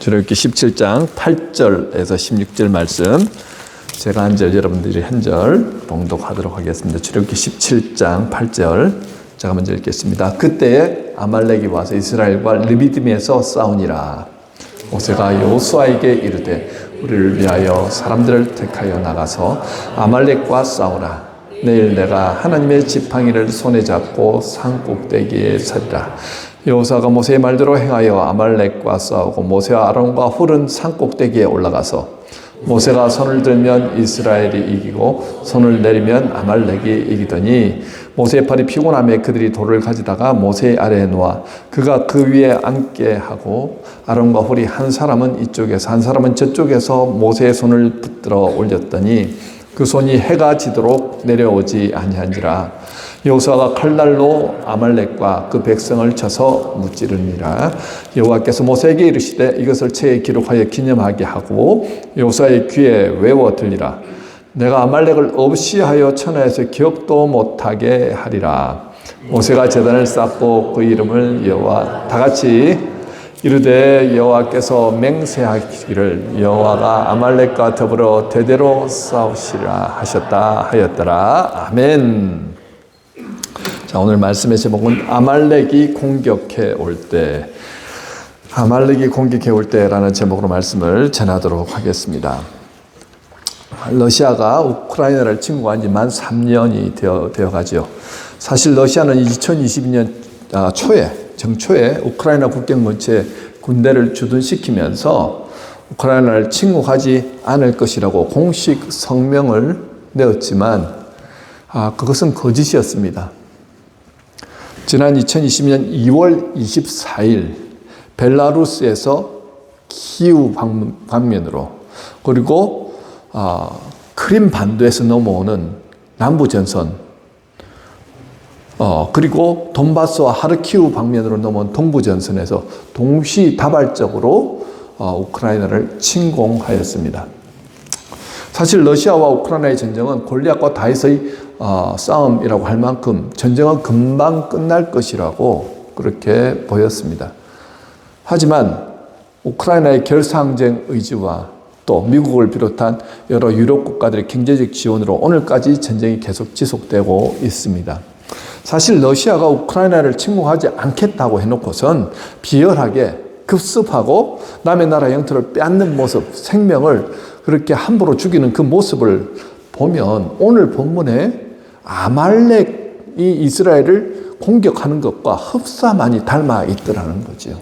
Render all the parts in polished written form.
출애굽기 17장 8절에서 16절 말씀, 제가 한 절, 여러분들이 한 절 봉독하도록 하겠습니다. 출애굽기 17장 8절, 제가 먼저 읽겠습니다. 그때에 아말렉이 와서 이스라엘과 르비딤에서 싸우니라. 모세가 여호수아에게 이르되 우리를 위하여 사람들을 택하여 나가서 아말렉과 싸우라. 내일 내가 하나님의 지팡이를 손에 잡고 산 꼭대기에 서리라. 여호수아가 모세의 말대로 행하여 아말렉과 싸우고 모세와 아론과 훌은 산 꼭대기에 올라가서 모세가 손을 들면 이스라엘이 이기고 손을 내리면 아말렉이 이기더니 모세의 팔이 피곤함에 그들이 돌을 가지다가 모세의 아래에 놓아 그가 그 위에 앉게 하고 아론과 훌이 한 사람은 이쪽에서 한 사람은 저쪽에서 모세의 손을 붙들어 올렸더니 그 손이 해가 지도록 내려오지 아니한지라. 여호수아가 칼날로 아말렉과 그 백성을 쳐서 무찌르니라. 여호와께서 모세에게 이르시되 이것을 책에 기록하여 기념하게 하고 여호수아의 귀에 외워 들리라. 내가 아말렉을 없이 하여 천하에서 기억도 못하게 하리라. 모세가 제단을 쌓고 그 이름을 여호와 다같이 이르되 여호와께서 맹세하기를 여호와가 아말렉과 더불어 대대로 싸우시라 하셨다 하였더라. 아멘. 자, 오늘 말씀의 제목은 아말렉이 공격해 올 때, 아말렉이 공격해 올 때라는 제목으로 말씀을 전하도록 하겠습니다. 러시아가 우크라이나를 침공한 지 만 3년이 되어 가죠. 사실 러시아는 2022년 정초에 우크라이나 국경 근처에 군대를 주둔시키면서 우크라이나를 침공하지 않을 것이라고 공식 성명을 내었지만 그것은 거짓이었습니다. 지난 2020년 2월 24일 벨라루스에서 키우 방면으로 그리고 크림 반도에서 넘어오는 남부전선 그리고 돈바스와 하르키우 방면으로 넘어온 동부전선에서 동시다발적으로 우크라이나를 침공하였습니다. 사실 러시아와 우크라이나의 전쟁은 골리앗과 다윗의 싸움이라고 할 만큼 전쟁은 금방 끝날 것이라고 그렇게 보였습니다. 하지만 우크라이나의 결사항쟁 의지와 또 미국을 비롯한 여러 유럽 국가들의 경제적 지원으로 오늘까지 전쟁이 계속 지속되고 있습니다. 사실 러시아가 우크라이나를 침공하지 않겠다고 해놓고선 비열하게 급습하고 남의 나라 영토를 빼앗는 모습, 생명을 그렇게 함부로 죽이는 그 모습을 보면 오늘 본문에 아말렉이 이스라엘을 공격하는 것과 흡사만이 닮아 있더라는 거죠.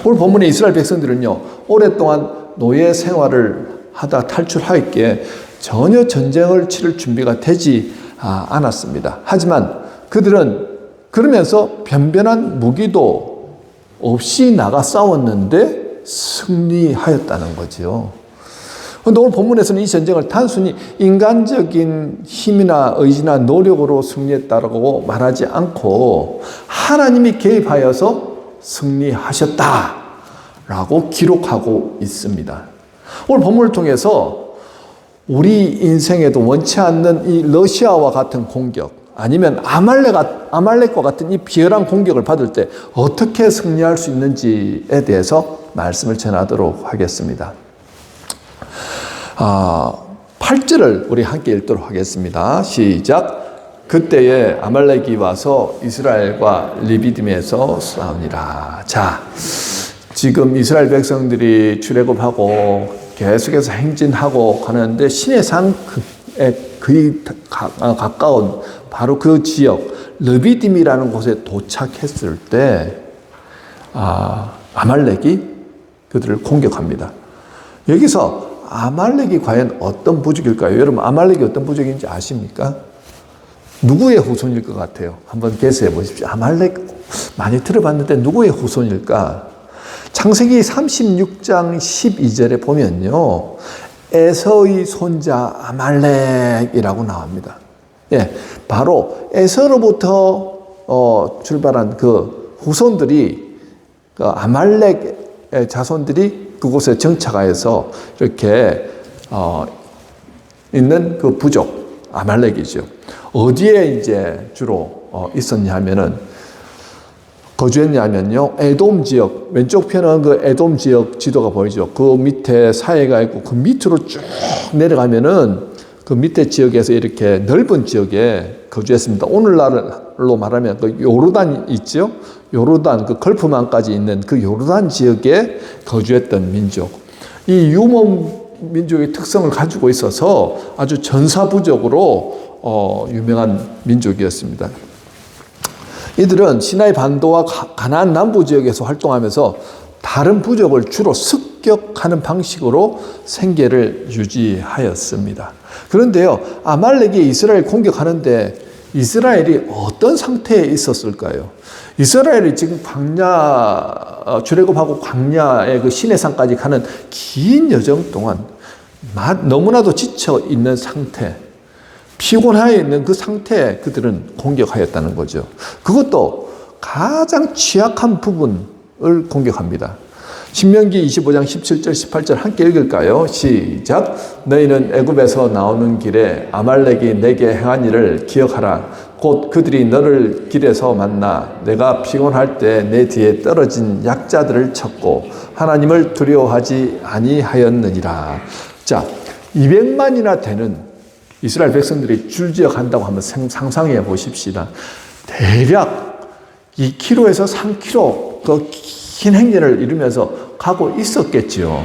오늘 본문에 이스라엘 백성들은요, 오랫동안 노예 생활을 하다 탈출하였기에 전혀 전쟁을 치를 준비가 되지 않았습니다. 하지만 그들은 그러면서 변변한 무기도 없이 나가 싸웠는데 승리하였다는 거죠. 그런데 오늘 본문에서는 이 전쟁을 단순히 인간적인 힘이나 의지나 노력으로 승리했다고 말하지 않고 하나님이 개입하여서 승리하셨다라고 기록하고 있습니다. 오늘 본문을 통해서 우리 인생에도 원치 않는 이 러시아와 같은 공격 아니면 아말렉과 같은 이 비열한 공격을 받을 때 어떻게 승리할 수 있는지에 대해서 말씀을 전하도록 하겠습니다. 8절을 우리 함께 읽도록 하겠습니다. 시작. 그때에 아말렉이 와서 이스라엘과 르비딤에서 싸우니라. 자, 지금 이스라엘 백성들이 출애굽하고 계속해서 행진하고 가는데 시내산에 거의 가까운 바로 그 지역 르비딤이라는 곳에 도착했을 때 아말렉이 그들을 공격합니다. 여기서 아말렉이 과연 어떤 부족일까요? 여러분 아말렉이 어떤 부족인지 아십니까? 누구의 후손일 것 같아요? 한번 개수해 보십시오. 아말렉 많이 들어봤는데 누구의 후손일까? 창세기 36장 12절에 보면요, 에서의 손자 아말렉이라고 나옵니다. 예, 바로 에서로부터 출발한 그 후손들이 그 아말렉의 자손들이 그곳에 정착하여서 이렇게 있는 그 부족 아말렉이죠. 어디에 이제 주로 있었냐 하면은 거주했냐면요, 에돔 지역, 왼쪽 편은 그 에돔 지역 지도가 보이죠. 그 밑에 사해가 있고 그 밑으로 쭉 내려가면은 그 밑에 지역에서 이렇게 넓은 지역에 거주했습니다. 오늘날로 말하면 그 요르단 있죠? 요르단 그 걸프만까지 있는 그 요르단 지역에 거주했던 민족. 이 유목 민족의 특성을 가지고 있어서 아주 전사부적으로 유명한 민족이었습니다. 이들은 시나이 반도와 가나안 남부 지역에서 활동하면서 다른 부족을 주로 습격하는 방식으로 생계를 유지하였습니다. 그런데요, 아말렉이 이스라엘 공격하는데 이스라엘이 어떤 상태에 있었을까요? 이스라엘이 지금 광야, 출애굽하고 광야의 그 시내산까지 가는 긴 여정 동안 너무나도 지쳐 있는 상태, 피곤하여 있는 그 상태에 그들은 공격하였다는 거죠. 그것도 가장 취약한 부분을 공격합니다. 신명기 25장 17절 18절 함께 읽을까요? 시작. 너희는 애굽에서 나오는 길에 아말렉이 내게 행한 일을 기억하라. 곧 그들이 너를 길에서 만나 내가 피곤할 때 내 뒤에 떨어진 약자들을 쳤고 하나님을 두려워하지 아니하였느니라. 자, 200만이나 되는 이스라엘 백성들이 줄지어 간다고 한번 상상해 보십시다. 대략 2km에서 3km 그 긴 행진을 이루면서 가고 있었겠지요.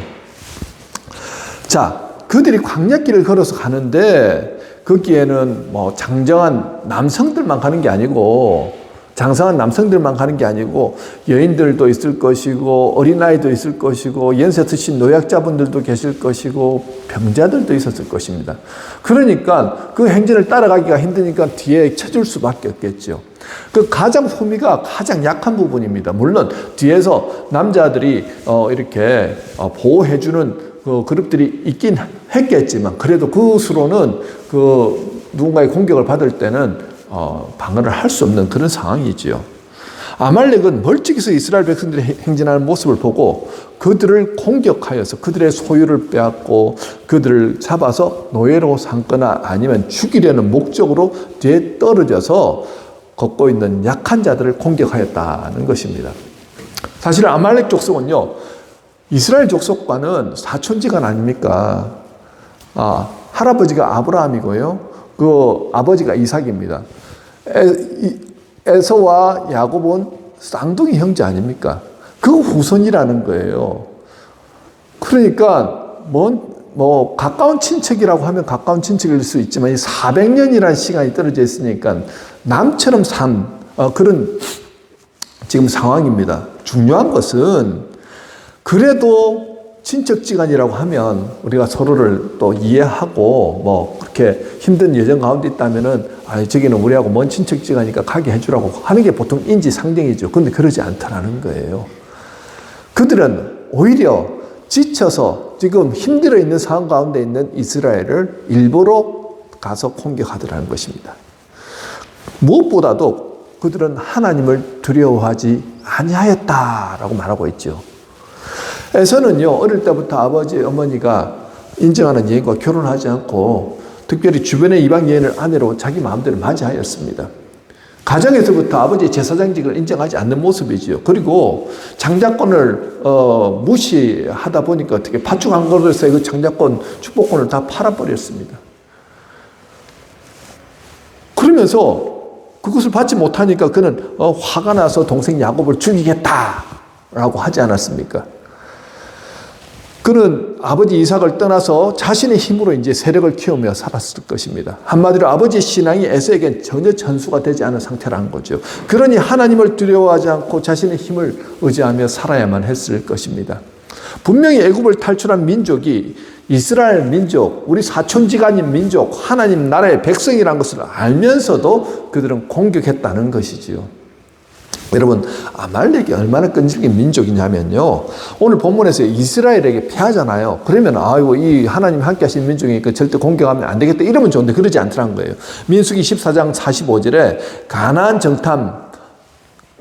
자, 그들이 광야길을 걸어서 가는데 거기에는 뭐 장정한 남성들만 가는 게 아니고 장성한 남성들만 가는 게 아니고 여인들도 있을 것이고 어린아이도 있을 것이고 연세 드신 노약자분들도 계실 것이고 병자들도 있었을 것입니다. 그러니까 그 행진을 따라가기가 힘드니까 뒤에 쳐줄 수밖에 없겠죠. 그 가장 후미가 가장 약한 부분입니다. 물론 뒤에서 남자들이 이렇게 보호해주는 그 그룹들이 있긴 했겠지만 그래도 그 수로는 그 누군가의 공격을 받을 때는 방어를 할 수 없는 그런 상황이지요. 아말렉은 멀찍이서 이스라엘 백성들이 행진하는 모습을 보고 그들을 공격하여서 그들의 소유를 빼앗고 그들을 잡아서 노예로 삼거나 아니면 죽이려는 목적으로 뒤에 떨어져서 걷고 있는 약한 자들을 공격하였다는 것입니다. 사실 아말렉 족속은요, 이스라엘 족속과는 사촌지간 아닙니까? 할아버지가 아브라함이고요, 그 아버지가 이삭입니다. 에서와 야곱은 쌍둥이 형제 아닙니까? 그 후손이라는 거예요. 그러니까 뭐 가까운 친척이라고 하면 가까운 친척일 수 있지만 400년이라는 시간이 떨어져 있으니까 남처럼 산 그런 지금 상황입니다. 중요한 것은 그래도 친척지간이라고 하면 우리가 서로를 또 이해하고 뭐 그렇게 힘든 여정 가운데 있다면은 저기는 우리하고 먼 친척지간이니까 가게 해주라고 하는 게 보통 인지상정이죠. 그런데 그러지 않더라는 거예요. 그들은 오히려 지쳐서 지금 힘들어 있는 상황 가운데 있는 이스라엘을 일부러 가서 공격하더라는 것입니다. 무엇보다도 그들은 하나님을 두려워하지 아니하였다라고 말하고 있죠. 에서는요, 어릴 때부터 아버지, 어머니가 인정하는 여인과 결혼하지 않고 특별히 주변의 이방 여인을 아내로 자기 마음대로 맞이하였습니다. 가정에서부터 아버지의 제사장직을 인정하지 않는 모습이지요. 그리고 장자권을 무시하다 보니까 어떻게 파충한 것으로서의 그 장자권, 축복권을 다 팔아버렸습니다. 그러면서 그것을 받지 못하니까 그는 화가 나서 동생 야곱을 죽이겠다라고 하지 않았습니까? 그는 아버지 이삭을 떠나서 자신의 힘으로 이제 세력을 키우며 살았을 것입니다. 한마디로 아버지의 신앙이 에서에겐 전혀 전수가 되지 않은 상태라는 거죠. 그러니 하나님을 두려워하지 않고 자신의 힘을 의지하며 살아야만 했을 것입니다. 분명히 애굽을 탈출한 민족이 이스라엘 민족, 우리 사촌지간인 민족, 하나님 나라의 백성이라는 것을 알면서도 그들은 공격했다는 것이지요. 여러분, 아말렉이 얼마나 끈질긴 민족이냐면요, 오늘 본문에서 이스라엘에게 패하잖아요. 그러면 아이고 이 하나님 함께 하신 민족이니까 절대 공격하면 안 되겠다 이러면 좋은데 그러지 않더라는 거예요. 민수기 14장 45절에 가나안 정탐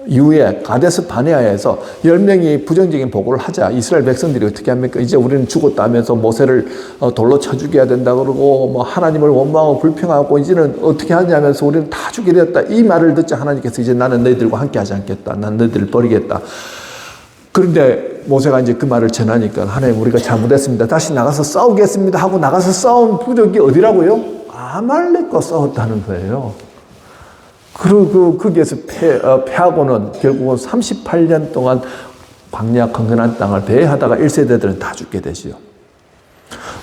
이후에 가데스 바네아에서 10명이 부정적인 보고를 하자 이스라엘 백성들이 어떻게 합니까? 이제 우리는 죽었다 하면서 모세를 돌로 쳐 죽여야 된다 그러고 뭐 하나님을 원망하고 불평하고 이제는 어떻게 하냐면서 우리는 다 죽게 되었다. 이 말을 듣자 하나님께서 이제 나는 너희들과 함께 하지 않겠다. 난 너희들을 버리겠다. 그런데 모세가 이제 그 말을 전하니까 하나님 우리가 잘못했습니다. 다시 나가서 싸우겠습니다 하고 나가서 싸운 부족이 어디라고요? 아말렉과 싸웠다는 거예요. 그리고 거기에서 패하고는 결국은 38년 동안 광야 건건한 땅을 배회하다가 1세대들은 다 죽게 되지요.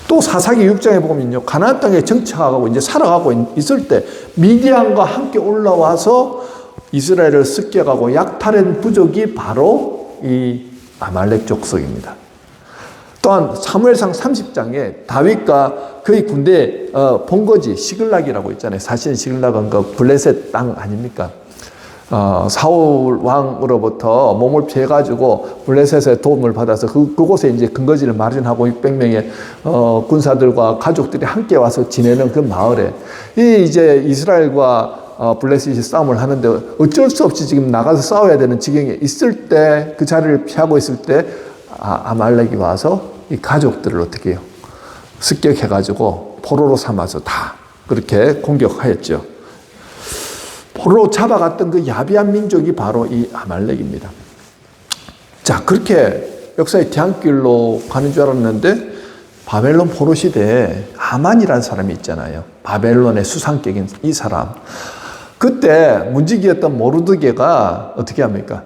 또 사사기 6장에 보면요. 가나안 땅에 정착하고 이제 살아가고 있을 때 미디안과 함께 올라와서 이스라엘을 습격하고 약탈한 부족이 바로 이 아말렉 족속입니다. 또한 사무엘상 30장에 다윗과 그의 군대 본거지 시글락이라고 있잖아요. 사실 시글락은 그 블레셋 땅 아닙니까? 사울 왕으로부터 몸을 피해가지고 블레셋의 도움을 받아서 그곳에 이제 근거지를 마련하고 600명의 군사들과 가족들이 함께 와서 지내는 그 마을에 이제 이스라엘과 블레셋이 싸움을 하는데 어쩔 수 없이 지금 나가서 싸워야 되는 지경에 있을 때 그 자리를 피하고 있을 때 아말렉이 와서 이 가족들을 어떻게 해요? 습격해가지고 포로로 삼아서 다 그렇게 공격하였죠. 포로로 잡아갔던 그 야비한 민족이 바로 이 아말렉입니다. 자, 그렇게 역사의 뒤안길로 가는 줄 알았는데 바벨론 포로 시대에 하만이라는 사람이 있잖아요. 바벨론의 수상격인 이 사람. 그때 문지기였던 모르드게가 어떻게 합니까?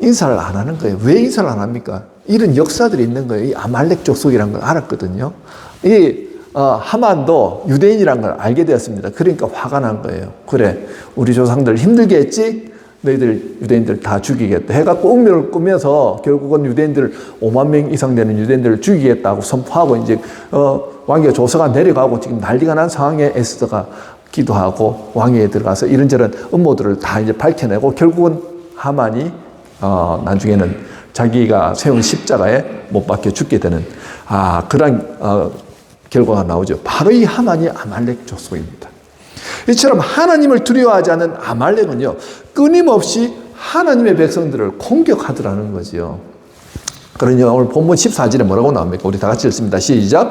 인사를 안 하는 거예요. 왜 인사를 안 합니까? 이런 역사들이 있는 거예요. 이 아말렉 족속이라는 걸 알았거든요. 이 하만도 유대인이라는 걸 알게 되었습니다. 그러니까 화가 난 거예요. 그래, 우리 조상들 힘들게 했지? 너희들 유대인들 다 죽이겠다 해갖고 운명을 꾸며서 결국은 유대인들 5만 명 이상 되는 유대인들을 죽이겠다고 선포하고 이제 왕의 조서가 내려가고 지금 난리가 난 상황에 에스더가 기도하고 왕위에 들어가서 이런저런 음모들을 다 이제 밝혀내고 결국은 하만이 나중에는 자기가 세운 십자가에 못 박혀 죽게 되는 그런 결과가 나오죠. 바로 이 하만이 아말렉 족속입니다. 이처럼 하나님을 두려워하지 않는 아말렉은요, 끊임없이 하나님의 백성들을 공격하더라는 거죠. 그러니 오늘 본문 14절에 뭐라고 나옵니까? 우리 다 같이 읽습니다. 시작.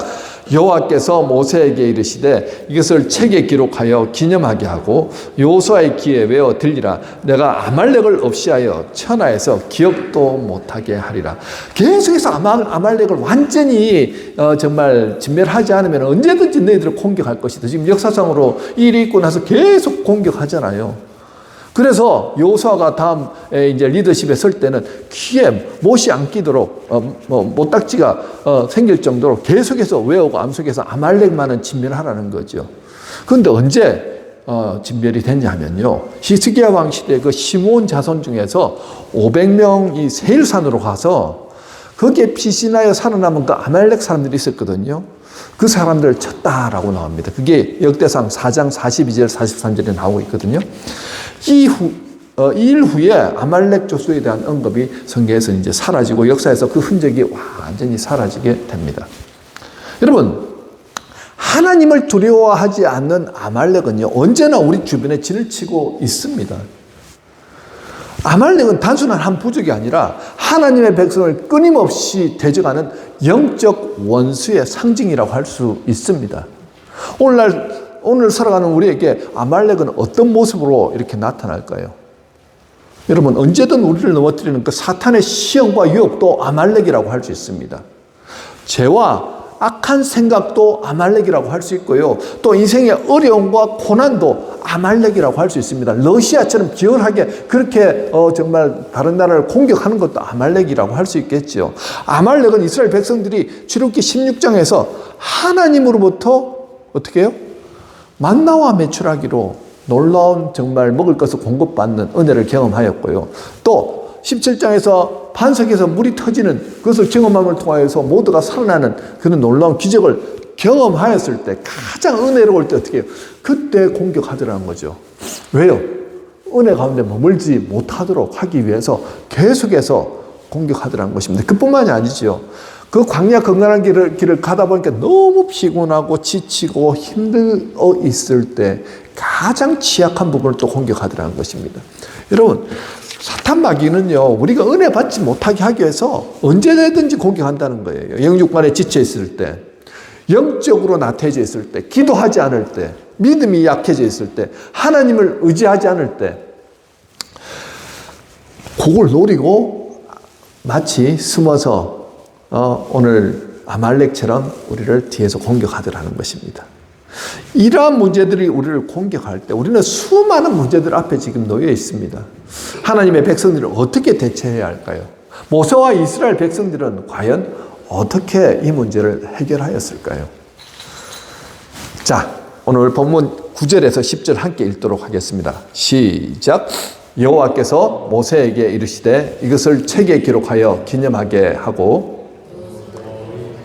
여호와께서 모세에게 이르시되 이것을 책에 기록하여 기념하게 하고 여호수아의 귀에 외워 들리라. 내가 아말렉을 없이하여 천하에서 기억도 못하게 하리라. 계속해서 아말렉을 완전히 정말 진멸하지 않으면 언제든지 너희들을 공격할 것이다. 지금 역사상으로 이 일이 있고 나서 계속 공격하잖아요. 그래서 여호수아가 다음에 이제 리더십에 설 때는 귀에 못이 안 끼도록 못딱지가 생길 정도로 계속해서 외우고 암속해서 아말렉만은 진멸하라는 거죠. 그런데 언제 진멸이 됐냐면요, 히스기야 왕 시대 그 시므온 자손 중에서 500명이 세일산으로 가서 거기에 피신하여 살아남은 그 아말렉 사람들이 있었거든요. 그 사람들을 쳤다라고 나옵니다. 그게 역대상 4장 42절 43절에 나오고 있거든요. 이 일 후에 아말렉 족속에 대한 언급이 성경에서 이제 사라지고 역사에서 그 흔적이 완전히 사라지게 됩니다. 여러분, 하나님을 두려워하지 않는 아말렉은요, 언제나 우리 주변에 진을 치고 있습니다. 아말렉은 단순한 한 부족이 아니라 하나님의 백성을 끊임없이 대적하는 영적 원수의 상징이라고 할 수 있습니다. 오늘 살아가는 우리에게 아말렉은 어떤 모습으로 이렇게 나타날까요? 여러분, 언제든 우리를 넘어뜨리는 그 사탄의 시험과 유혹도 아말렉이라고 할 수 있습니다. 죄와 악한 생각도 아말렉이라고 할 수 있고요. 또 인생의 어려움과 고난도 아말렉이라고 할 수 있습니다. 러시아처럼 비열하게 그렇게 정말 다른 나라를 공격하는 것도 아말렉이라고 할 수 있겠죠. 아말렉은 이스라엘 백성들이 출애굽기 16장에서 하나님으로부터 어떻게 해요? 만나와 메추라기로 놀라운 정말 먹을 것을 공급받는 은혜를 경험하였고요. 또 17장에서 반석에서 물이 터지는 그것을 경험함을 통하여서 모두가 살아나는 그런 놀라운 기적을 경험하였을 때 가장 은혜로울 때 어떻게 해요? 그때 공격하더라는 거죠. 왜요? 은혜 가운데 머물지 못하도록 하기 위해서 계속해서 공격하더라는 것입니다. 그뿐만이 아니죠. 그 광야 건강한 길을 가다 보니까 너무 피곤하고 지치고 힘들어 있을 때 가장 취약한 부분을 또 공격하더라는 것입니다. 여러분, 사탄 마귀는요, 우리가 은혜 받지 못하게 하기 위해서 언제든지 공격한다는 거예요. 영육간에 지쳐 있을 때, 영적으로 나태해져 있을 때, 기도하지 않을 때, 믿음이 약해져 있을 때, 하나님을 의지하지 않을 때, 그걸 노리고 마치 숨어서 오늘 아말렉처럼 우리를 뒤에서 공격하더라는 것입니다. 이러한 문제들이 우리를 공격할 때 우리는 수많은 문제들 앞에 지금 놓여 있습니다. 하나님의 백성들을 어떻게 대처해야 할까요? 모세와 이스라엘 백성들은 과연 어떻게 이 문제를 해결하였을까요? 자, 오늘 본문 9절에서 10절 함께 읽도록 하겠습니다. 시작. 여호와께서 모세에게 이르시되 이것을 책에 기록하여 기념하게 하고,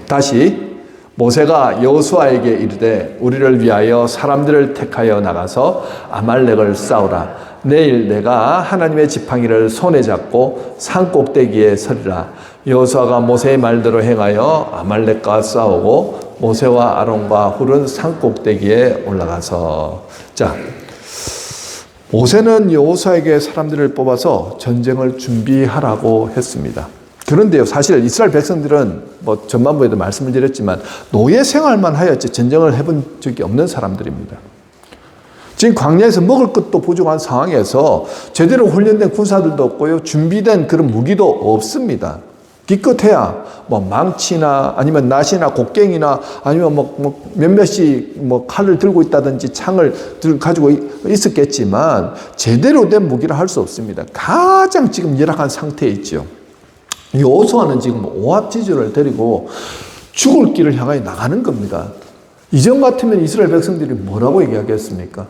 다시 모세가 여호수아에게 이르되 우리를 위하여 사람들을 택하여 나가서 아말렉을 싸우라. 내일 내가 하나님의 지팡이를 손에 잡고 산 꼭대기에 서리라. 여호수아가 모세의 말대로 행하여 아말렉과 싸우고 모세와 아론과 훌은 산 꼭대기에 올라가서. 자, 모세는 여호수아에게 사람들을 뽑아서 전쟁을 준비하라고 했습니다. 그런데요, 사실 이스라엘 백성들은 전반부에도 말씀을 드렸지만 노예 생활만 하였지 전쟁을 해본 적이 없는 사람들입니다. 지금 광야에서 먹을 것도 부족한 상황에서 제대로 훈련된 군사들도 없고요, 준비된 그런 무기도 없습니다. 기껏해야 망치나 아니면 낫이나 곡괭이나 아니면 몇몇이 칼을 들고 있다든지 창을 가지고 있었겠지만 제대로 된 무기를 할 수 없습니다. 가장 지금 열악한 상태에 있죠. 여호수아는 지금 오합지졸을 데리고 죽을 길을 향하여 나가는 겁니다. 이전 같으면 이스라엘 백성들이 뭐라고 얘기하겠습니까?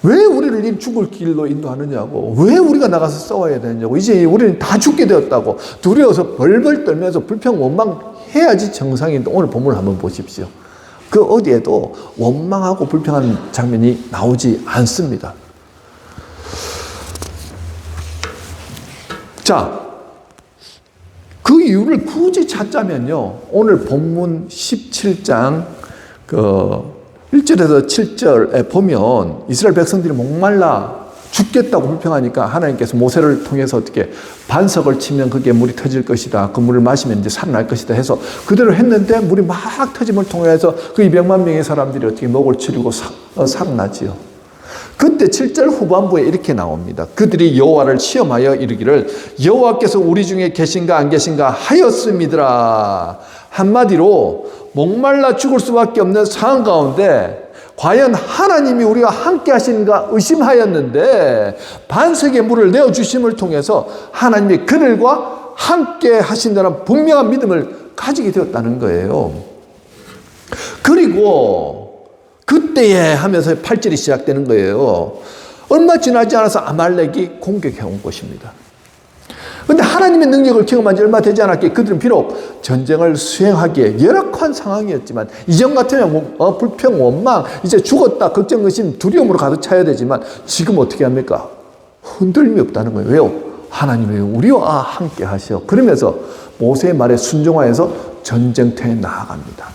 왜 우리를 이 죽을 길로 인도하느냐고, 왜 우리가 나가서 싸워야 되느냐고, 이제 우리는 다 죽게 되었다고 두려워서 벌벌 떨면서 불평 원망해야지 정상인데, 오늘 본문을 한번 보십시오. 그 어디에도 원망하고 불평하는 장면이 나오지 않습니다. 자, 그 이유를 굳이 찾자면요, 오늘 본문 17장 1절에서 7절에 보면 이스라엘 백성들이 목말라 죽겠다고 불평하니까 하나님께서 모세를 통해서 어떻게 반석을 치면 그게 물이 터질 것이다, 그 물을 마시면 이제 살아날 것이다 해서 그대로 했는데 물이 막 터짐을 통해서 그 200만 명의 사람들이 어떻게 목을 치르고 살아나지요. 그때 7절 후반부에 이렇게 나옵니다. 그들이 여호와를 시험하여 이르기를 여호와께서 우리 중에 계신가 안 계신가 하였음이더라. 한마디로 목말라 죽을 수밖에 없는 상황 가운데 과연 하나님이 우리와 함께 하시는가 의심하였는데 반석의 물을 내어주심을 통해서 하나님이 그들과 함께 하신다는 분명한 믿음을 가지게 되었다는 거예요. 그리고 그때에 하면서 8절이 시작되는 거예요. 얼마 지나지 않아서 아말렉이 공격해 온 것입니다. 그런데 하나님의 능력을 경험한 지 얼마 되지 않았기에 그들은 비록 전쟁을 수행하기에 열악한 상황이었지만 이전 같으면 불평, 원망, 이제 죽었다, 걱정, 의심, 두려움으로 가득 차야 되지만 지금 어떻게 합니까? 흔들림이 없다는 거예요. 왜요? 하나님이 우리와 함께 하셔. 그러면서 모세의 말에 순종하여서 전쟁터에 나아갑니다.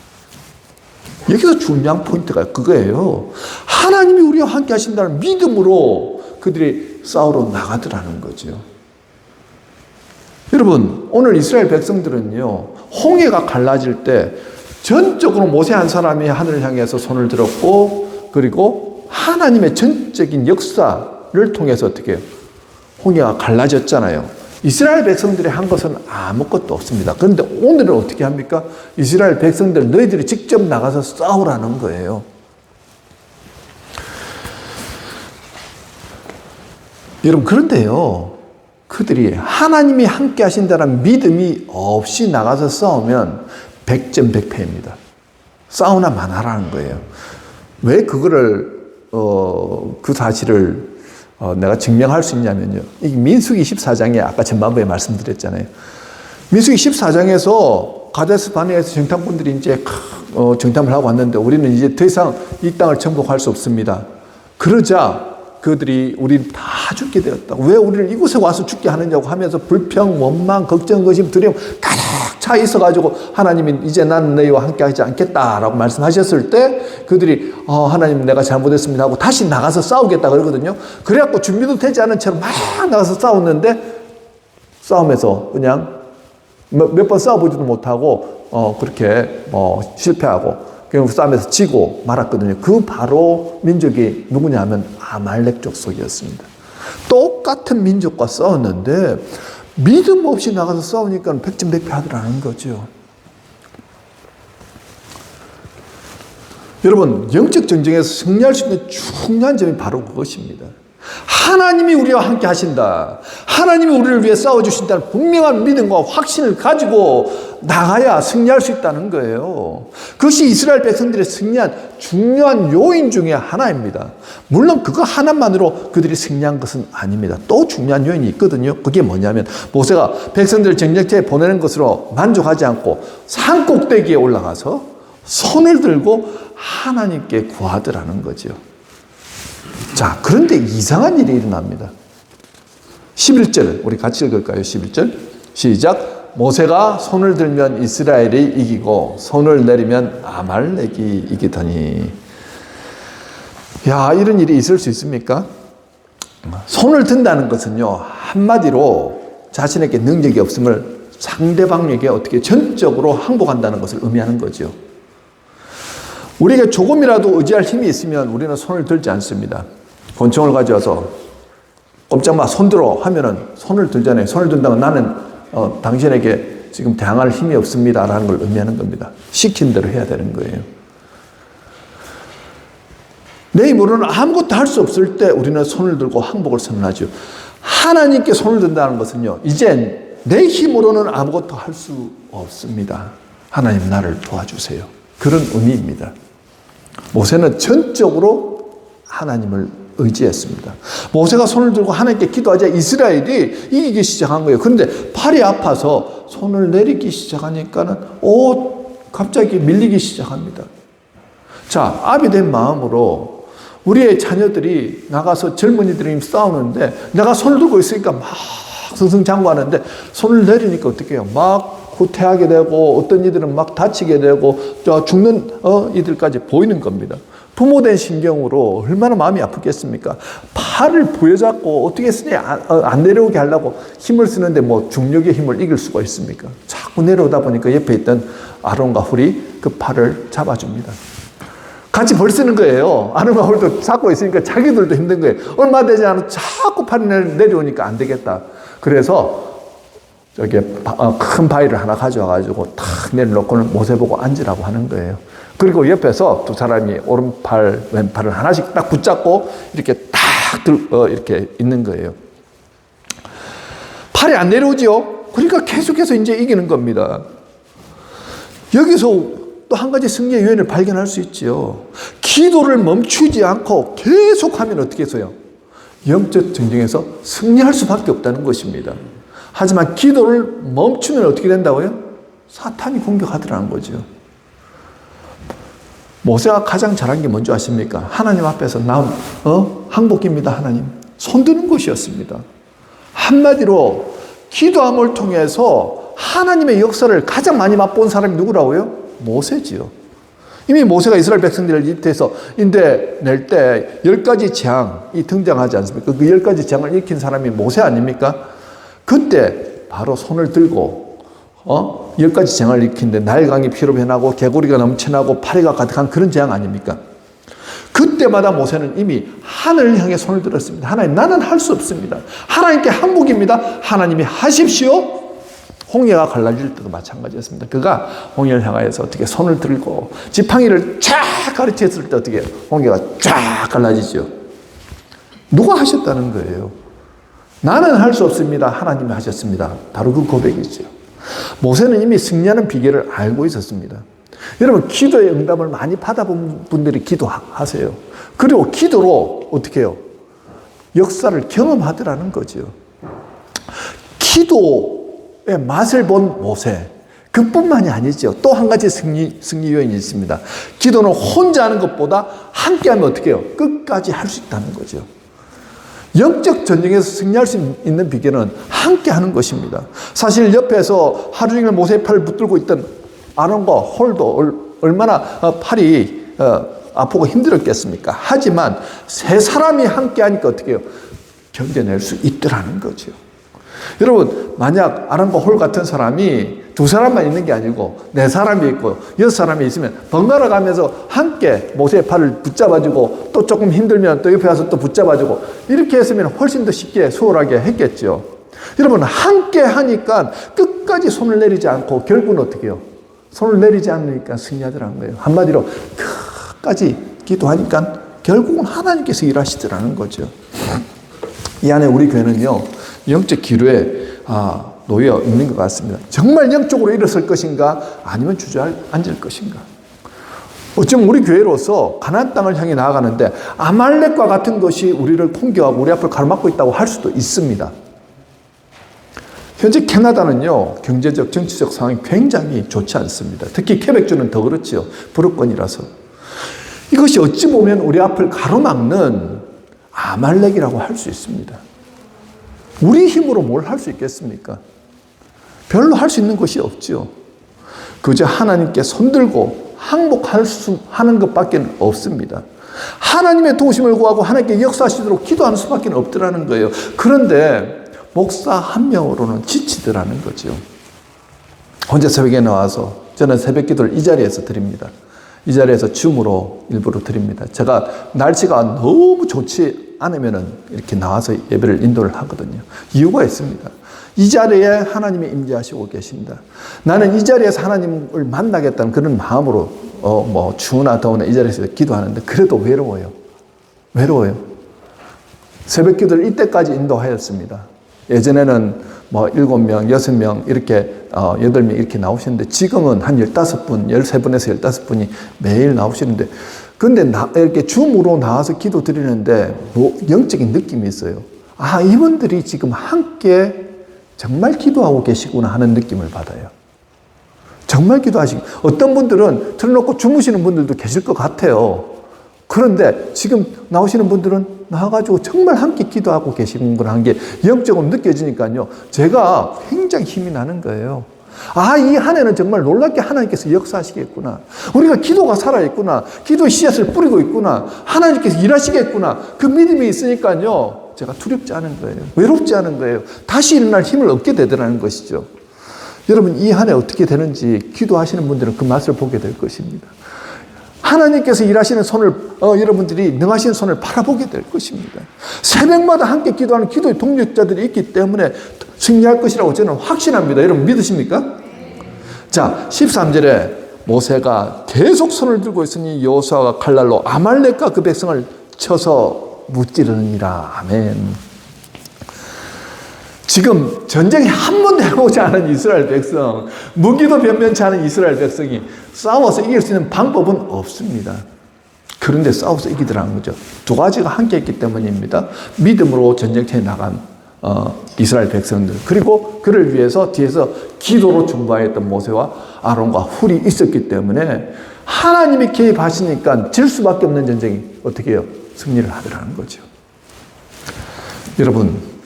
여기서 중요한 포인트가 그거예요. 하나님이 우리와 함께 하신다는 믿음으로 그들이 싸우러 나가더라는 거죠. 여러분, 오늘 이스라엘 백성들은요, 홍해가 갈라질 때 전적으로 모세 한 사람이 하늘을 향해서 손을 들었고, 그리고 하나님의 전적인 역사를 통해서 어떻게 해요? 홍해가 갈라졌잖아요. 이스라엘 백성들이 한 것은 아무것도 없습니다. 그런데 오늘은 어떻게 합니까? 이스라엘 백성들 너희들이 직접 나가서 싸우라는 거예요. 여러분, 그런데요, 그들이 하나님이 함께 하신다는 믿음이 없이 나가서 싸우면 100점 100패입니다. 싸우나 마나라는 거예요. 왜 그거를 그 사실을 내가 증명할 수 있냐면요, 이 민수기 14장에 아까 전반부에 말씀드렸잖아요. 민수기 14장에서 가데스 바네아에서 정탐꾼들이 이제 정탐을 하고 왔는데 우리는 이제 더 이상 이 땅을 정복할 수 없습니다. 그러자 그들이 우리 다 죽게 되었다고, 왜 우리를 이곳에 와서 죽게 하느냐고 하면서 불평, 원망, 걱정, 의심, 두려움 가득 차 있어가지고 하나님이 이제 나는 너희와 함께 하지 않겠다라고 말씀하셨을 때 그들이 하나님 내가 잘못했습니다 하고 다시 나가서 싸우겠다 그러거든요. 그래갖고 준비도 되지 않은 채로 막 나가서 싸웠는데 싸움에서 그냥 몇 번 싸워보지도 못하고 그렇게 실패하고 그냥 싸움에서 지고 말았거든요. 그 바로 민족이 누구냐 하면 아말렉 족속이었습니다. 똑같은 민족과 싸웠는데 믿음 없이 나가서 싸우니까 백전백패하더라는 거죠. 여러분, 영적 전쟁에서 승리할 수 있는 중요한 점이 바로 그것입니다. 하나님이 우리와 함께 하신다. 하나님이 우리를 위해 싸워주신다는 분명한 믿음과 확신을 가지고 나가야 승리할 수 있다는 거예요. 그것이 이스라엘 백성들의 승리한 중요한 요인 중에 하나입니다. 물론 그거 하나만으로 그들이 승리한 것은 아닙니다. 또 중요한 요인이 있거든요. 그게 뭐냐면 모세가 백성들을 정력지에 보내는 것으로 만족하지 않고 산 꼭대기에 올라가서 손을 들고 하나님께 구하더라는 거죠. 자, 그런데 이상한 일이 일어납니다. 11절, 우리 같이 읽을까요? 11절. 시작. 모세가 손을 들면 이스라엘이 이기고 손을 내리면 아말렉이 이기더니. 야, 이런 일이 있을 수 있습니까? 손을 든다는 것은요, 한마디로 자신에게 능력이 없음을 상대방에게 어떻게 전적으로 항복한다는 것을 의미하는 거죠. 우리가 조금이라도 의지할 힘이 있으면 우리는 손을 들지 않습니다. 권총을 가져와서 꼼짝마 손들어 하면은 손을 들잖아요. 손을 든다면 나는 당신에게 지금 대항할 힘이 없습니다라는 걸 의미하는 겁니다. 시킨 대로 해야 되는 거예요. 내 힘으로는 아무것도 할 수 없을 때 우리는 손을 들고 항복을 선언하죠. 하나님께 손을 든다는 것은요, 이제 내 힘으로는 아무것도 할 수 없습니다. 하나님 나를 도와주세요. 그런 의미입니다. 모세는 전적으로 하나님을 의지했습니다. 모세가 손을 들고 하나님께 기도하자 이스라엘이 이기기 시작한 거예요. 그런데 팔이 아파서 손을 내리기 시작하니까는 갑자기 밀리기 시작합니다. 자, 아비된 마음으로 우리의 자녀들이 나가서 젊은이들이 싸우는데 내가 손을 들고 있으니까 막 승승장구하는데 손을 내리니까 어떻게 해요? 막 후퇴하게 되고 어떤 이들은 막 다치게 되고 죽는 이들까지 보이는 겁니다. 부모된 신경으로 얼마나 마음이 아프겠습니까? 팔을 부여잡고 어떻게 쓰니 안 내려오게 하려고 힘을 쓰는데 뭐 중력의 힘을 이길 수가 있습니까? 자꾸 내려오다 보니까 옆에 있던 아론과 훌이 그 팔을 잡아줍니다. 같이 벌쓰는 거예요. 아론과 훌도 잡고 있으니까 자기들도 힘든 거예요. 얼마 되지 않아 자꾸 팔이 내려오니까 안 되겠다. 그래서 저기 큰 바위를 하나 가져와가지고 탁 내려놓고는 모세 보고 앉으라고 하는 거예요. 그리고 옆에서 두 사람이 오른팔, 왼팔을 하나씩 딱 붙잡고 이렇게 딱 이렇게 있는 거예요. 팔이 안 내려오죠? 그러니까 계속해서 이제 이기는 겁니다. 여기서 또 한 가지 승리의 요인을 발견할 수 있죠. 기도를 멈추지 않고 계속하면 어떻게 해서요? 영적 전쟁에서 승리할 수밖에 없다는 것입니다. 하지만 기도를 멈추면 어떻게 된다고요? 사탄이 공격하더라는 거죠. 모세가 가장 잘한 게 뭔지 아십니까? 하나님 앞에서 나온 항복입니다. 하나님. 손드는 것이었습니다. 한마디로 기도함을 통해서 하나님의 역사를 가장 많이 맛본 사람이 누구라고요? 모세지요. 이미 모세가 이스라엘 백성들을 이때에서 인대 낼 때 10가지 재앙이 등장하지 않습니까? 그 10가지 재앙을 일으킨 사람이 모세 아닙니까? 그때 바로 손을 들고 10가지 재앙을 일으키는데 나일강이 피로 변하고 개구리가 넘쳐나고 파리가 가득한 그런 재앙 아닙니까? 그때마다 모세는 이미 하늘을 향해 손을 들었습니다. 하나님, 나는 할 수 없습니다. 하나님께 항복입니다. 하나님이 하십시오. 홍해가 갈라질 때도 마찬가지였습니다. 그가 홍해를 향하여서 어떻게 손을 들고 지팡이를 쫙 가르쳤을 때 어떻게 홍해가 쫙 갈라지죠. 누가 하셨다는 거예요? 나는 할 수 없습니다. 하나님이 하셨습니다. 바로 그 고백이죠. 모세는 이미 승리하는 비결을 알고 있었습니다. 여러분, 기도의 응답을 많이 받아본 분들이 기도하세요. 그리고 기도로 어떻게 해요? 역사를 경험하더라는 거죠. 기도의 맛을 본 모세. 그뿐만이 아니죠. 또 한 가지 승리 요인이 있습니다. 기도는 혼자 하는 것보다 함께하면 어떻게 해요? 끝까지 할 수 있다는 거죠. 영적 전쟁에서 승리할 수 있는 비결은 함께 하는 것입니다. 사실 옆에서 하루 종일 모세의 팔을 붙들고 있던 아론과 홀도 얼마나 팔이 아프고 힘들었겠습니까? 하지만 세 사람이 함께 하니까 어떻게 해요? 견뎌낼 수 있더라는 거죠. 여러분, 만약 아론과 홀 같은 사람이 두 사람만 있는 게 아니고 네 사람이 있고 여섯 사람이 있으면 번갈아 가면서 함께 모세의 팔을 붙잡아주고 또 조금 힘들면 또 옆에 와서 또 붙잡아주고 이렇게 했으면 훨씬 더 쉽게 수월하게 했겠죠. 여러분, 함께 하니까 끝까지 손을 내리지 않고 결국은 어떻게 해요? 손을 내리지 않으니까 승리하더라는 거예요. 한마디로 끝까지 기도하니까 결국은 하나님께서 일하시더라는 거죠. 이 안에 우리 교회는요, 영적 기류에 놓여 있는 것 같습니다. 정말 영적으로 일어설 것인가 아니면 주저앉을 것인가. 어쩌면 우리 교회로서 가나안 땅을 향해 나아가는데 아말렉과 같은 것이 우리를 통계하고 우리 앞을 가로막고 있다고 할 수도 있습니다. 현재 캐나다는요, 경제적, 정치적 상황이 굉장히 좋지 않습니다. 특히 케벡주는 더 그렇죠. 불어권이라서. 이것이 어찌 보면 우리 앞을 가로막는 아말렉이라고 할 수 있습니다. 우리 힘으로 뭘 할 수 있겠습니까? 별로 할 수 있는 것이 없죠. 그저 하나님께 손들고 항복하는 것밖에 없습니다. 하나님의 도우심을 구하고 하나님께 역사하시도록 기도하는 수밖에 없더라는 거예요. 그런데 목사 한 명으로는 지치더라는 거죠. 혼자 새벽에 나와서 저는 새벽 기도를 이 자리에서 드립니다. 이 자리에서 줌으로 일부러 드립니다. 제가 날씨가 너무 좋지 않으면 이렇게 나와서 예배를 인도를 하거든요. 이유가 있습니다. 이 자리에 하나님이 임재하시고 계십니다. 나는 이 자리에서 하나님을 만나겠다는 그런 마음으로 추우나 더우나 이 자리에서 기도하는데 그래도 외로워요. 새벽 기도를 이때까지 인도하였습니다. 예전에는 7명, 6명 이렇게 8명 이렇게 나오시는데 지금은 한 15분, 13분에서 15분이 매일 나오시는데 근데 이렇게 줌으로 나와서 기도 드리는데 영적인 느낌이 있어요. 이분들이 지금 함께 정말 기도하고 계시구나 하는 느낌을 받아요. 정말 기도하시고 어떤 분들은 틀어놓고 주무시는 분들도 계실 것 같아요. 그런데 지금 나오시는 분들은 나와가지고 정말 함께 기도하고 계시는구나 하는 게 영적으로 느껴지니까요. 제가 굉장히 힘이 나는 거예요. 이 한 해는 정말 놀랍게 하나님께서 역사하시겠구나. 우리가 기도가 살아있구나. 기도의 씨앗을 뿌리고 있구나. 하나님께서 일하시겠구나. 그 믿음이 있으니까요. 제가 두렵지 않은 거예요. 외롭지 않은 거예요. 다시 일어날 힘을 얻게 되더라는 것이죠. 여러분, 이 한 해 어떻게 되는지 기도하시는 분들은 그 맛을 보게 될 것입니다. 하나님께서 일하시는 손을 여러분들이 능하신 손을 바라보게 될 것입니다. 새벽마다 함께 기도하는 기도의 동력자들이 있기 때문에 승리할 것이라고 저는 확신합니다. 여러분 믿으십니까? 자, 13절에 모세가 계속 손을 들고 있으니 여호수아가 칼날로 아말렉과 그 백성을 쳐서 무찌르니라. 아멘. 지금 전쟁에 한 번도 해보지 않은 이스라엘 백성, 무기도 변변치 않은 이스라엘 백성이 싸워서 이길 수 있는 방법은 없습니다. 그런데 싸워서 이기더라는 거죠. 두 가지가 함께 있기 때문입니다. 믿음으로 전쟁터에 나간 이스라엘 백성들, 그리고 그를 위해서 뒤에서 기도로 중보하였던 모세와 아론과 훌이 있었기 때문에 하나님이 개입하시니까 질 수밖에 없는 전쟁이 어떻게 해요? 승리를 하더라는 거죠. 여러분,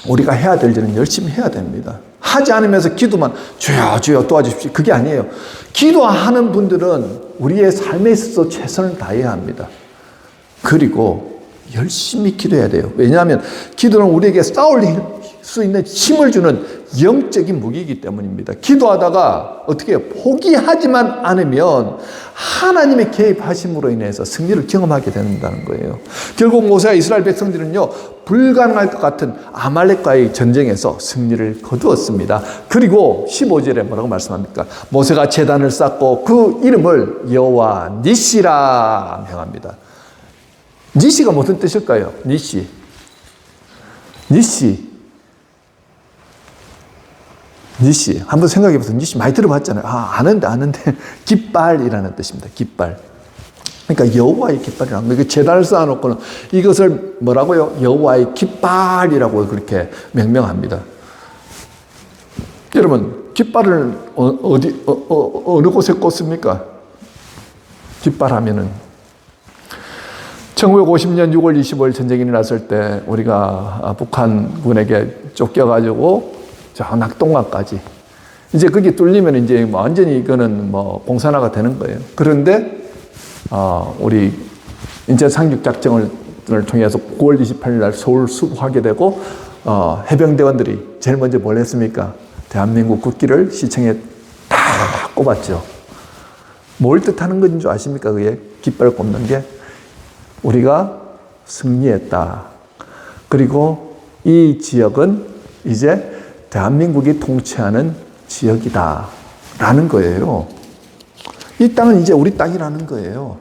우리가 해야 될 일은 열심히 해야 됩니다. 하지 않으면서 기도만 주여 주여 도와주십시오. 그게 아니에요. 기도하는 분들은 우리의 삶에 있어서 최선을 다해야 합니다. 그리고 열심히 기도해야 돼요. 왜냐하면 기도는 우리에게 싸울 수 있는 힘을 주는 영적인 무기이기 때문입니다. 기도하다가 어떻게 해요? 포기하지만 않으면 하나님의 개입하심으로 인해서 승리를 경험하게 된다는 거예요. 결국 모세와 이스라엘 백성들은요, 불가능할 것 같은 아말렉과의 전쟁에서 승리를 거두었습니다. 그리고 15절에 뭐라고 말씀합니까? 모세가 제단을 쌓고 그 이름을 여호와 니시라 명합니다. 니시가 무슨 뜻일까요? 니시. 한번 생각해 보세요. 니시 많이 들어봤잖아요. 아는데. 깃발이라는 뜻입니다. 깃발. 그러니까 여호와의 깃발이라는 거예요. 제단을 쌓아놓고는 이것을 뭐라고요? 여호와의 깃발이라고 그렇게 명명합니다. 여러분, 깃발을 어느 곳에 꽂습니까? 깃발 하면은 1950년 6월 25일 전쟁이 일어났을 때 우리가 북한군에게 쫓겨가지고 저 낙동강까지 이제 그게 뚫리면 이제 완전히 이거는 뭐 공산화가 되는 거예요. 그런데 우리 인천 상륙 작전을 통해서 9월 28일 날 서울 수복하게 되고 해병대원들이 제일 먼저 뭘 했습니까? 대한민국 국기를 시청에 다 꼽았죠. 뭘 뜻하는 건지 아십니까? 그게 깃발 꼽는 게 우리가 승리했다. 그리고 이 지역은 이제 대한민국이 통치하는 지역이다 라는 거예요. 이 땅은 이제 우리 땅이라는 거예요.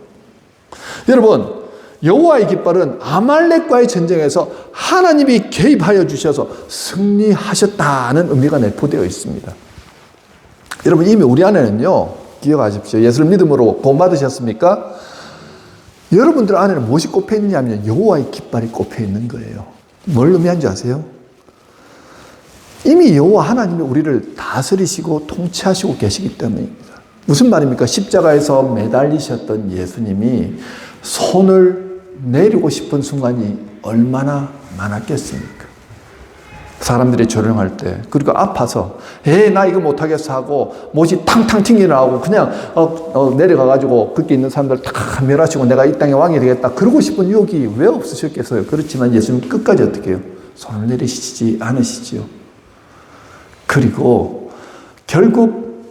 여러분, 여호와의 깃발은 아말렉과의 전쟁에서 하나님이 개입하여 주셔서 승리하셨다는 의미가 내포되어 있습니다. 여러분, 이미 우리 안에는요, 기억하십시오. 예수를 믿음으로 구원받으셨습니까? 여러분들 안에는 무엇이 꼽혀 있느냐면 여호와의 깃발이 꼽혀 있는 거예요. 뭘 의미하는지 아세요? 이미 여호와 하나님이 우리를 다스리시고 통치하시고 계시기 때문입니다. 무슨 말입니까? 십자가에서 매달리셨던 예수님이 손을 내리고 싶은 순간이 얼마나 많았겠습니까? 사람들이 조롱할 때, 그리고 아파서 나 이거 못하겠어 하고 못이 탕탕 튕겨 나오고 그냥 내려가가지고 거기 있는 사람들 다 멸하시고 내가 이 땅의 왕이 되겠다 그러고 싶은 유혹이 왜 없으셨겠어요? 그렇지만 예수님 끝까지 어떻게 해요? 손을 내리시지 않으시지요. 그리고 결국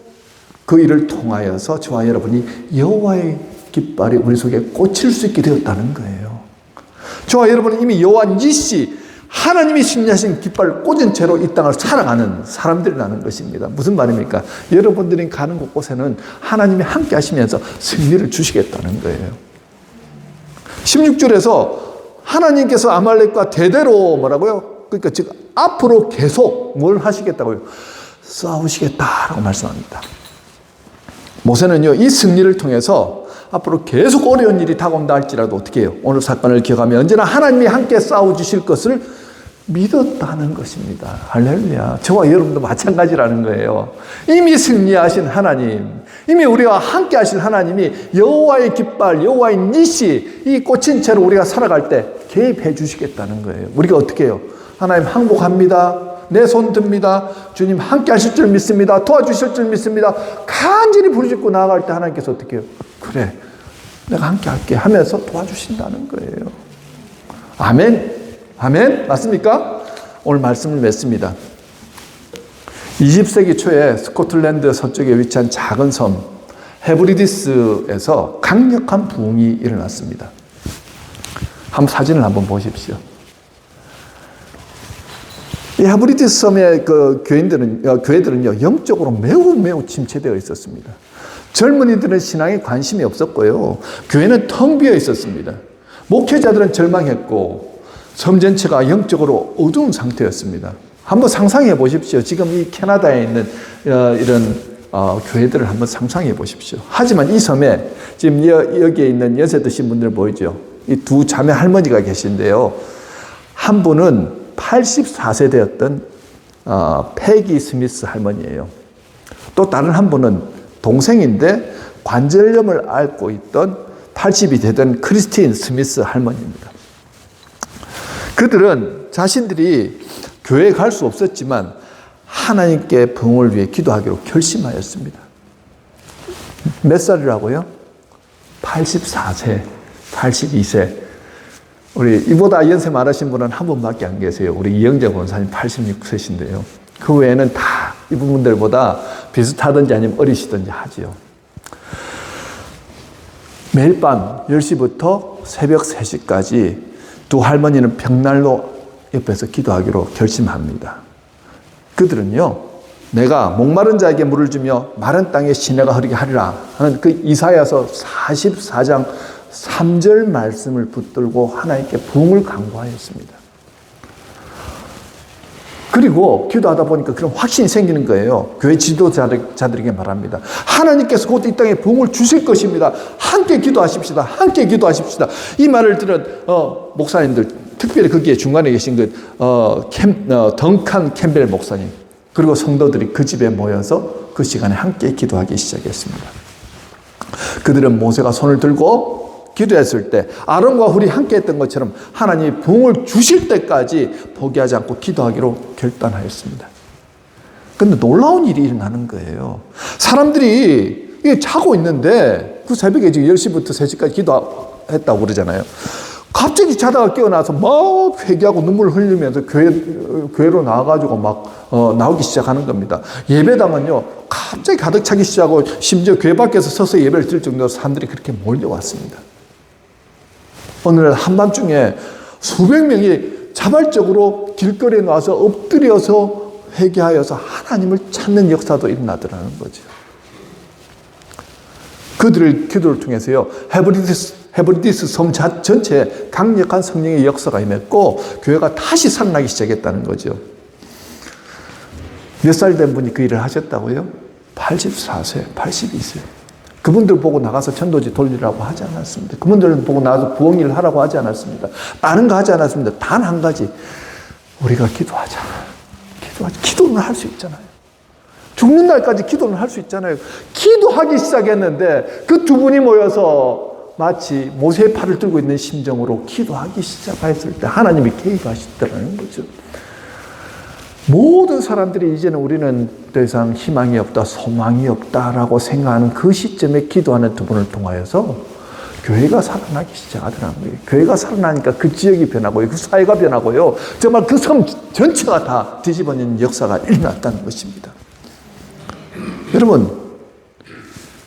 그 일을 통하여서 저와 여러분이 여호와의 깃발이 우리 속에 꽂힐 수 있게 되었다는 거예요. 저와 여러분은 이미 여호와 니시 하나님이 승리하신 깃발을 꽂은 채로 이 땅을 살아가는 사람들이라는 것입니다. 무슨 말입니까? 여러분들이 가는 곳곳에는 하나님이 함께 하시면서 승리를 주시겠다는 거예요. 16절에서 하나님께서 아말렉과 대대로 뭐라고요? 그러니까 지금 앞으로 계속 뭘 하시겠다고요? 싸우시겠다라고 말씀합니다. 모세는요, 이 승리를 통해서 앞으로 계속 어려운 일이 다가온다 할지라도 어떻게 해요? 오늘 사건을 기억하며 언제나 하나님이 함께 싸워주실 것을 믿었다는 것입니다. 할렐루야. 저와 여러분도 마찬가지라는 거예요. 이미 승리하신 하나님, 이미 우리와 함께 하실 하나님이 여호와의 깃발, 여호와의 니시, 이 꽂힌 채로 우리가 살아갈 때 개입해 주시겠다는 거예요. 우리가 어떻게 해요? 하나님 항복합니다. 내 손 듭니다. 주님 함께 하실 줄 믿습니다. 도와주실 줄 믿습니다. 간절히 부르짖고 나아갈 때 하나님께서 어떻게 해요? 그래, 내가 함께 할게 하면서 도와주신다는 거예요. 아멘. 아멘. 맞습니까? 오늘 말씀을 맺습니다. 20세기 초에 스코틀랜드 서쪽에 위치한 작은 섬 헤브리디스에서 강력한 부흥이 일어났습니다. 사진을 한번 보십시오. 이 헤브리디스 섬의 그 교회들은요, 영적으로 매우 침체되어 있었습니다. 젊은이들은 신앙에 관심이 없었고요. 교회는 텅 비어 있었습니다. 목회자들은 절망했고, 섬 전체가 영적으로 어두운 상태였습니다. 한번 상상해 보십시오. 지금 이 캐나다에 있는 이런 교회들을 한번 상상해 보십시오. 하지만 이 섬에 지금 여기에 있는 연세 드신 분들 보이죠? 이 두 자매 할머니가 계신데요. 한 분은 84세 되었던 패기 스미스 할머니예요. 또 다른 한 분은 동생인데 관절염을 앓고 있던 80이 되던 크리스틴 스미스 할머니입니다. 그들은 자신들이 교회에 갈 수 없었지만 하나님께 부흥을 위해 기도하기로 결심하였습니다. 몇 살이라고요? 84세, 82세. 우리 이보다 연세 많으신 분은 한 분밖에 안 계세요. 우리 이영재 권사님 86세신데요. 그 외에는 다 이분들보다 비슷하든지 아니면 어리시든지 하지요. 매일 밤 10시부터 새벽 3시까지 두 할머니는 벽난로 옆에서 기도하기로 결심합니다. 그들은요, 내가 목마른 자에게 물을 주며 마른 땅에 시내가 흐르게 하리라 하는 그 이사야서 44장 3절 말씀을 붙들고 하나님께 부흥을 간구하였습니다. 그리고 기도하다 보니까 그런 확신이 생기는 거예요. 교회 지도자들에게 말합니다. 하나님께서 곧 이 땅에 부흥을 주실 것입니다. 함께 기도하십시다. 함께 기도하십시다. 이 말을 들은 목사님들, 특별히 거기에 중간에 계신 덩칸 캠벨 목사님, 그리고 성도들이 그 집에 모여서 그 시간에 함께 기도하기 시작했습니다. 그들은 모세가 손을 들고 기도했을 때 아론과 훌이 함께 했던 것처럼 하나님이 부흥을 주실 때까지 포기하지 않고 기도하기로 결단하였습니다. 근데 놀라운 일이 일어나는 거예요. 사람들이 자고 있는데 그 새벽에 지금 10시부터 3시까지 기도했다고 그러잖아요. 갑자기 자다가 깨어나서 막 회개하고 눈물을 흘리면서 교회로 나와가지고 막 나오기 시작하는 겁니다. 예배당은요 갑자기 가득 차기 시작하고 심지어 교회 밖에서 서서 예배를 드릴 정도로 사람들이 그렇게 몰려왔습니다. 오늘 한밤중에 수백 명이 자발적으로 길거리에 나와서 엎드려서 회개하여서 하나님을 찾는 역사도 일어나더라는 거죠. 그들의 기도를 통해서요 헤브리디스 섬 전체에 강력한 성령의 역사가 임했고 교회가 다시 살아나기 시작했다는 거죠. 몇 살 된 분이 그 일을 하셨다고요? 84세, 82세. 그분들 보고 나가서 전도지 돌리라고 하지 않았습니다. 그분들 보고 나가서 부흥일을 하라고 하지 않았습니다. 다른 거 하지 않았습니다. 단 한 가지, 우리가 기도하자. 기도는 할 수 있잖아요. 죽는 날까지 기도는 할 수 있잖아요. 기도하기 시작했는데 그 두 분이 모여서 마치 모세의 팔을 들고 있는 심정으로 기도하기 시작했을 때 하나님이 개입하시더라는 거죠. 모든 사람들이 이제는 우리는 더 이상 희망이 없다, 소망이 없다라고 생각하는 그 시점에 기도하는 두 분을 통하여서 교회가 살아나기 시작하더라는 거예요. 교회가 살아나니까 그 지역이 변하고요, 그 사회가 변하고요, 정말 그 섬 전체가 다 뒤집어진 역사가 일어났다는 것입니다. 여러분,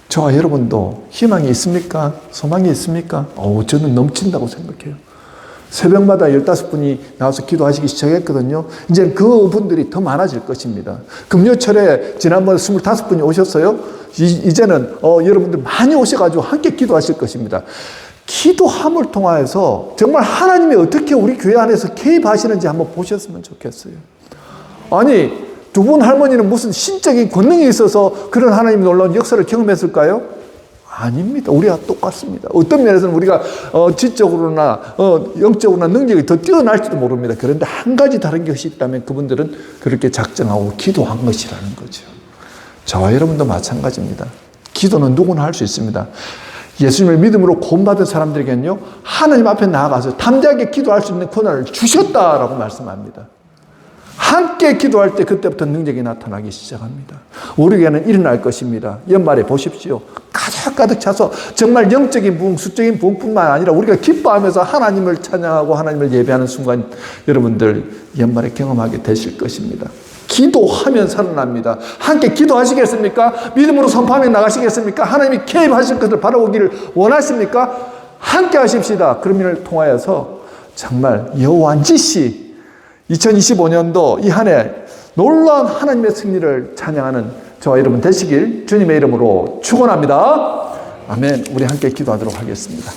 저와 여러분도 희망이 있습니까? 소망이 있습니까? 저는 넘친다고 생각해요. 새벽마다 15분이 나와서 기도하시기 시작했거든요. 이제 그 분들이 더 많아질 것입니다. 금요철에 지난번에 25분이 오셨어요. 이제는 여러분들 많이 오셔가지고 함께 기도하실 것입니다. 기도함을 통하여서 정말 하나님이 어떻게 우리 교회 안에서 개입하시는지 한번 보셨으면 좋겠어요. 아니, 두 분 할머니는 무슨 신적인 권능이 있어서 그런 하나님의 놀라운 역사를 경험했을까요? 아닙니다. 우리와 똑같습니다. 어떤 면에서는 우리가 지적으로나 영적으로나 능력이 더 뛰어날지도 모릅니다. 그런데 한 가지 다른 것이 있다면 그분들은 그렇게 작정하고 기도한 것이라는 거죠. 저와 여러분도 마찬가지입니다. 기도는 누구나 할 수 있습니다. 예수님을 믿음으로 구원받은 사람들에게는요, 하나님 앞에 나아가서 담대하게 기도할 수 있는 권한을 주셨다라고 말씀합니다. 함께 기도할 때 그때부터 능력이 나타나기 시작합니다. 우리에게는 일어날 것입니다. 연말에 보십시오. 가득 차서 정말 영적인 부흥, 수적인 부흥뿐만 아니라 우리가 기뻐하면서 하나님을 찬양하고 하나님을 예배하는 순간 여러분들 연말에 경험하게 되실 것입니다. 기도하면 살아납니다. 함께 기도하시겠습니까? 믿음으로 선포하며 나가시겠습니까? 하나님이 개입하실 것을 바라보기를 원하십니까? 함께 하십시다. 그런 일을 통하여서 정말 여호와인지시 2025년도 이 한 해 놀라운 하나님의 승리를 찬양하는 저와 여러분 되시길 주님의 이름으로 축원합니다. 아멘. 우리 함께 기도하도록 하겠습니다.